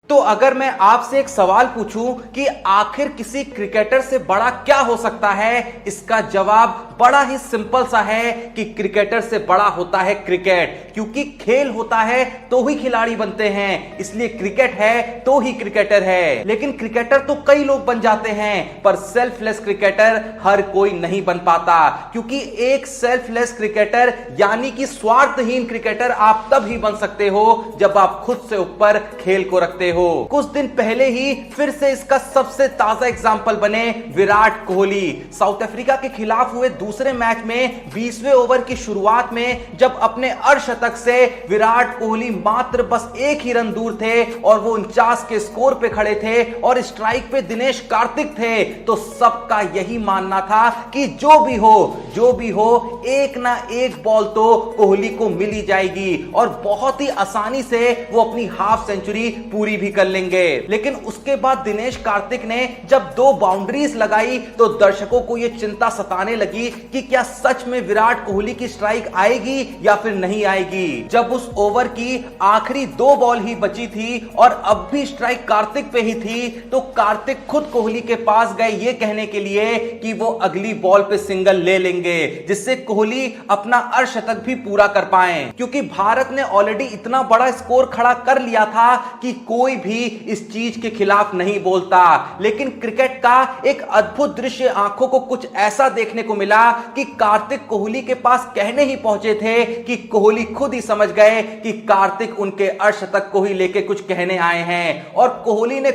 तो अगर मैं आपसे एक सवाल पूछूं कि आखिर किसी क्रिकेटर से बड़ा क्या हो सकता है, इसका जवाब बड़ा ही सिंपल सा है कि क्रिकेटर से बड़ा होता है क्रिकेट। क्योंकि खेल होता है तो ही खिलाड़ी बनते हैं, इसलिए क्रिकेट है तो ही क्रिकेटर है। लेकिन क्रिकेटर तो कई लोग बन जाते हैं, पर सेल्फलेस क्रिकेटर हर कोई नहीं बन पाता। क्योंकि एक सेल्फलेस क्रिकेटर यानी कि स्वार्थहीन क्रिकेटर आप तब ही बन सकते हो जब आप खुद से ऊपर खेल को रखते हो। कुछ दिन पहले ही फिर से इसका सबसे ताजा एग्जांपल बने विराट कोहली। साउथ अफ्रीका के खिलाफ हुए दूसरे मैच में 20वें ओवर की शुरुआत में जब अपने अर्धशतक से विराट कोहली मात्र बस एक ही रन दूर थे और वो 49 के स्कोर पे खड़े थे और स्ट्राइक पे दिनेश कार्तिक थे, तो सबका यही मानना था कि जो भी हो एक ना एक बॉल तो कोहली को मिल ही जाएगी और बहुत ही आसानी से वो अपनी हाफ सेंचुरी पूरी भी कर लेंगे। लेकिन उसके बाद दिनेश कार्तिक ने जब 2 बाउंड्रीज लगाई तो दर्शकों को यह चिंता सताने लगी कि क्या सच में विराट कोहली की स्ट्राइक आएगी या फिर नहीं आएगी। जब उस ओवर की आखिरी 2 बॉल ही बची थी और अब भी स्ट्राइक कार्तिक पे ही थी, तो कार्तिक खुद कोहली के पास गए ये कहने के लिए कि वो अगली बॉल पे सिंगल ले लेंगे, जिससे कोहली अपना अर्धशतक भी पूरा कर पाए। क्योंकि भारत ने ऑलरेडी इतना बड़ा स्कोर खड़ा कर लिया था कि कोई भी इस चीज के खिलाफ नहीं बोलता। लेकिन क्रिकेट का एक अद्भुत दृश्य आंखों को कुछ ऐसा देखने को मिला कि कार्तिक कोहली के पास कहने ही पहुंचे थे कि कोहली खुद ही समझ गए कि कार्तिक उनके अर्धशतक को ही लेके कुछ कहने आए हैं और कोहली ने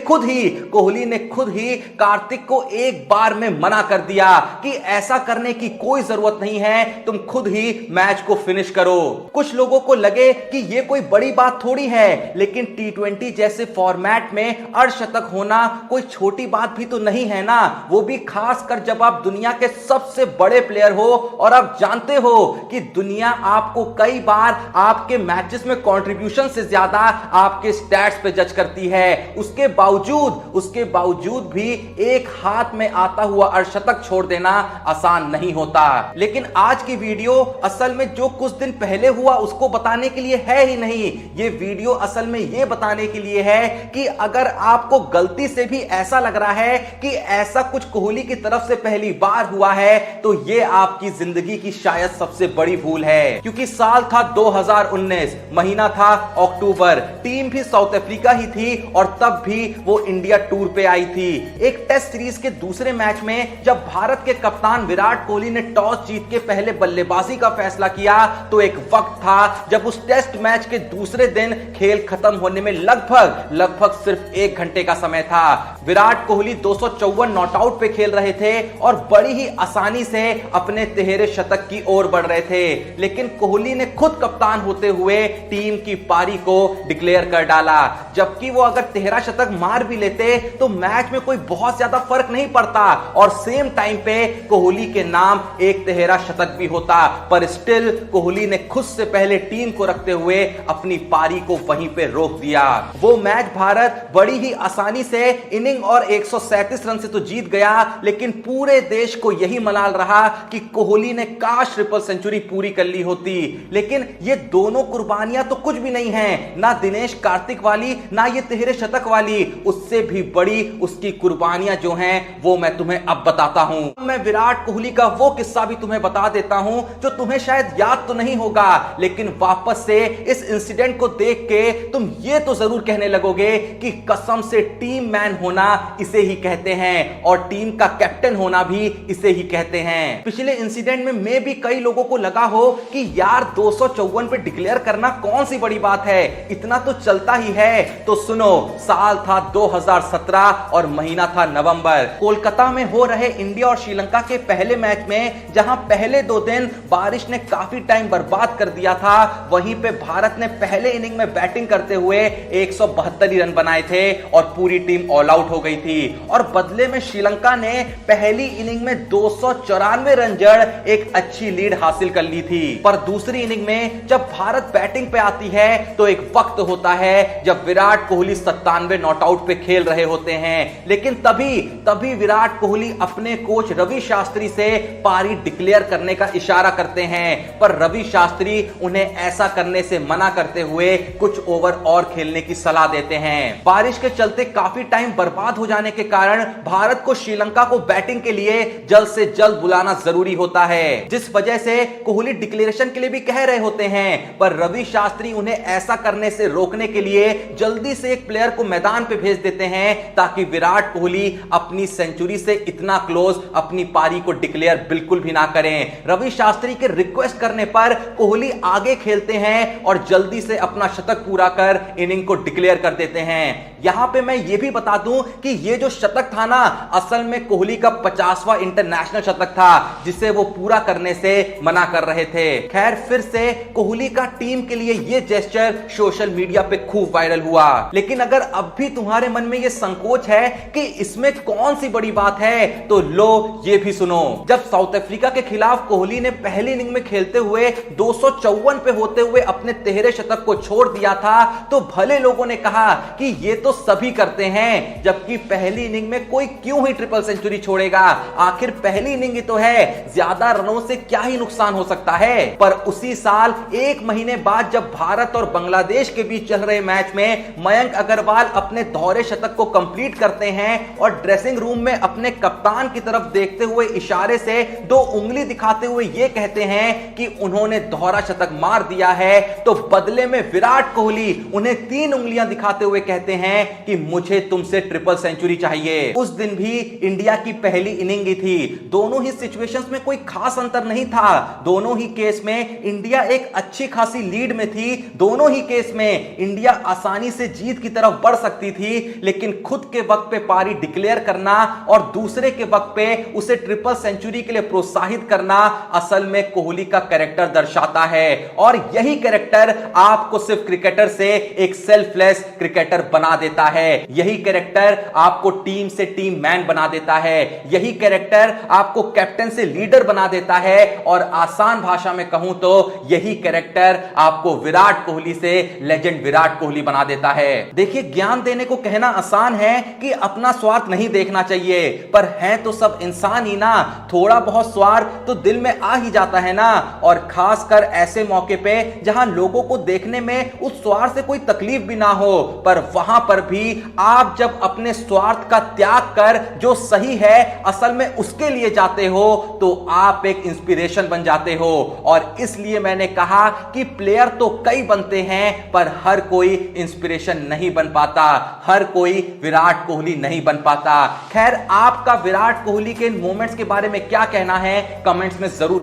खुद ही कार्तिक को एक बार में मना कर दिया कि ऐसा करने की कोई जरूरत नहीं है, तुम खुद ही मैच को फिनिश करो। कुछ लोगों को लगे कि यह कोई बड़ी बात थोड़ी है, लेकिन T20 जैसे फॉर्मेट में अर्धशतक होना कोई छोटी बात भी तो नहीं है ना, वो भी खासकर जब आप दुनिया के सबसे बड़े प्लेयर हो और आप जानते हो कि दुनिया आपको कई बार आपके मैचेस में कंट्रीब्यूशन से ज्यादा आपके स्टैट्स पे जज करती है। उसके बावजूद भी एक हाथ में आता हुआ अर्धशतक छोड़ देना आसान नहीं होता। लेकिन आज की वीडियो असल में जो कुछ दिन पहले हुआ उसको बताने के लिए है ही नहीं, ये वीडियो असल में ये बताने के लिए है कि अगर आपको गलती से भी ऐसा लग रहा है कि ऐसा कुछ कोहली की तरफ से पहली बार हुआ है, तो ये आपकी जिंदगी की शायद सबसे बड़ी भूल है। क्योंकि साल था 2019, महीना था अक्टूबर, टीम भी साउथ अफ्रीका ही थी और तब भी वो इंडिया टूर पे आई थी। एक टेस्ट सीरीज के दूसरे मैच में जब भारत के कप्तान विराट कोहली ने टॉस जीत के पहले बल्लेबाजी का फैसला किया, तो एक वक्त था जब उस टेस्ट मैच के दूसरे दिन खेल खत्म होने में लगभग सिर्फ 1 घंटे का समय था। विराट कोहली 254 नॉट आउट पे खेल रहे थे और बड़ी ही आसानी से अपने 13 शतक की ओर बढ़ रहे थे। लेकिन कोहली ने खुद कप्तान होते हुए टीम की पारी को डिक्लेयर कर डाला। जबकि वो अगर 13 शतक मार भी लेते तो मैच में कोई बहुत ज्यादा फर्क नहीं पड़ता और सेम टाइम पे कोहली के नाम एक 13 शतक भी होता, पर स्टिल कोहली ने खुद से पहले टीम को रखते हुए अपनी पारी को वहीं पे रोक दिया। वो मैच भारत बड़ी ही आसानी से इनिंग और 137 रन से तो जीत गया, लेकिन पूरे देश को यही मलाल रहा कि कोहली ने काश ट्रिपल सेंचुरी पूरी कर ली होती। लेकिन ये दोनों कुर्बानियां तो कुछ भी नहीं है, ना दिनेश कार्तिक वाली ना ये 13 शतक वाली, उससे भी बड़ी उसकी कुर्बानियां जो हैं वो मैं तुम्हें अब बताता हूं। मैं विराट कोहली का वो किस्सा भी तुम्हें बता देता हूं जो तुम्हें शायद याद तो नहीं होगा, लेकिन वापस से इस इंसिडेंट को देख के तुम ये तो जरूर कहने लगोगे कि कसम से टीम मैन होना इसे ही कहते हैं और टीम का कैप्टन होना भी इसे ही कहते हैं। पिछले इंसिडेंट में भी कई लोगों को लगा हो कि यार 254 पे डिक्लेयर करना कौन सी बड़ी बात है, इतना तो चलता ही है। तो सुनो, साल था 2017 और महीना था नवंबर। कोलकाता में हो रहे इंडिया और श्रीलंका के पहले मैच में जहां पहले 2 दिन बारिश ने काफी टाइम बर्बाद कर दिया था, वहीं पे भारत ने पहले इनिंग में बैटिंग करते हुए 172 रन बनाए थे और पूरी टीम ऑल आउट हो गई थी। और बदले में श्रीलंका ने पहली इनिंग में 294 रन जड़ एक अच्छी लीड हासिल कर ली थी। पर दूसरी इनिंग में जब भारत बैटिंग पे आती है तो एक वक्त होता है जब विराट कोहली 97 नॉट आउट पे खेल रहे होते हैं। लेकिन तभी विराट कोहली अपने कोच रवि शास्त्री से पारी डिक्लेयर करने का इशारा करते हैं, पर रवि शास्त्री उन्हें ऐसा करने से मना करते हुए कुछ ओवर और खेलने की सलाह देते हैं। बारिश के चलते काफी टाइम बर्बाद हो जाने के कारण भारत को श्रीलंका को बैटिंग के लिए जल्द से जल्द बुलाना जरूरी होता है, जिस वजह से कोहली डिक्लेरेशन के लिए भी कह रहे होते हैं, पर रवि शास्त्री उन्हें ऐसा करने से रोकने के लिए जल्दी से एक प्लेयर को मैदान पे भेज देते हैं ताकि विराट कोहली अपनी सेंचुरी से इतना क्लोज अपनी पारी को डिक्लेयर बिल्कुल भी ना करें। रवि शास्त्री के रिक्वेस्ट करने पर कोहली आगे खेलते हैं और जल्दी से अपना शतक पूरा कर इनिंग को डिक्लेयर कर देते हैं। यहां पे मैं ये भी बता दूं कि ये जो शतक था ना, असल में कोहली का 50वां इंटरनेशनल शतक था, जिसे वो पूरा करने से मना कर रहे थे। खैर, फिर से कोहली का टीम के लिए ये जेस्चर सोशल मीडिया पे खूब वायरल हुआ। लेकिन अगर अब भी तुम्हारे मन में ये संकोच है कि इसमें कौन सी बड़ी बात है, तो लो ये भी सुनो। जब साउथ अफ्रीका के खिलाफ कोहली ने पहली इनिंग में खेलते हुए 254 पे होते हुए अपने 13 शतक को छोड़ दिया था, तो भले लोगों ने कहा कि ये तो सभी करते हैं, जबकि पहली इनिंग में कोई क्यों ही ट्रिपल सेंचुरी छोड़ेगा, आखिर पहली इनिंग ही तो है, ज्यादा रनों से क्या ही नुकसान हो सकता है। पर उसी साल 1 महीने बाद जब भारत और बांग्लादेश के बीच चल रहे मैच में मयंक अग्रवाल अपने दोहरे शतक को कंप्लीट करते हैं और ड्रेसिंग रूम में अपने कप्तान की तरफ देखते हुए इशारे से 2 उंगली दिखाते हुए यह कहते हैं कि उन्होंने दोहरा शतक मार दिया है, तो बदले में विराट कोहली उन्हें 3 उंगलियां दिखाते हुए कहते हैं कि मुझे तुमसे ट्रिपल सेंचुरी चाहिए। उस दिन भी इंडिया की पहली इनिंग ही थी। दोनों ही सिचुएशंस में कोई खास अंतर नहीं था। दोनों ही केस में इंडिया एक अच्छी खासी लीड में थी। दोनों ही केस में इंडिया आसानी से जीत की तरफ बढ़ सकती थी, लेकिन खुद के वक्त पे पारी डिक्लेयर करना और दूसरे के वक्त पे उसे ट्रिपल सेंचुरी के लिए प्रोत्साहित करना असल में कोहली का कैरेक्टर दर्शाता है। और यही कैरेक्टर आपको सिर्फ क्रिकेटर से एक सेल्फलेस क्रिकेटर बना देता है। यही कैरेक्टर आपको टीम से टीम मैन बना देता है। यही कैरेक्टर आपको कैप्टन से लीडर बना देता है। और आसान भाषा में कहूं तो यही कैरेक्टर आपको विराट कोहली से लेजेंड विराट कोहली बना देता है। देखिए, ज्ञान देने को कहना आसान है कि अपना स्वार्थ नहीं देखना चाहिए, पर हैं तो सब इंसान ही ना, थोड़ा बहुत स्वार्थ तो दिल में आ ही जाता है ना। और खासकर ऐसे मौके पे जहां लोगों को देखने में उस स्वार्थ से कोई तकलीफ भी ना हो, पर वहां पर भी आप जब अपने स्वार्थ का त्याग कर जो सही है असल में उसके लिए जाते हो, तो आप एक इंस्पिरेशन बन जाते हो। और इसलिए मैंने कहा कि प्लेयर तो कई बनते हैं, पर हर कोई इंस्पिरेशन नहीं बन पाता, हर कोई विराट कोहली नहीं बन पाता। खैर, आपका विराट कोहली के इन मोमेंट्स के बारे में क्या कहना है, कमेंट्स में जरूर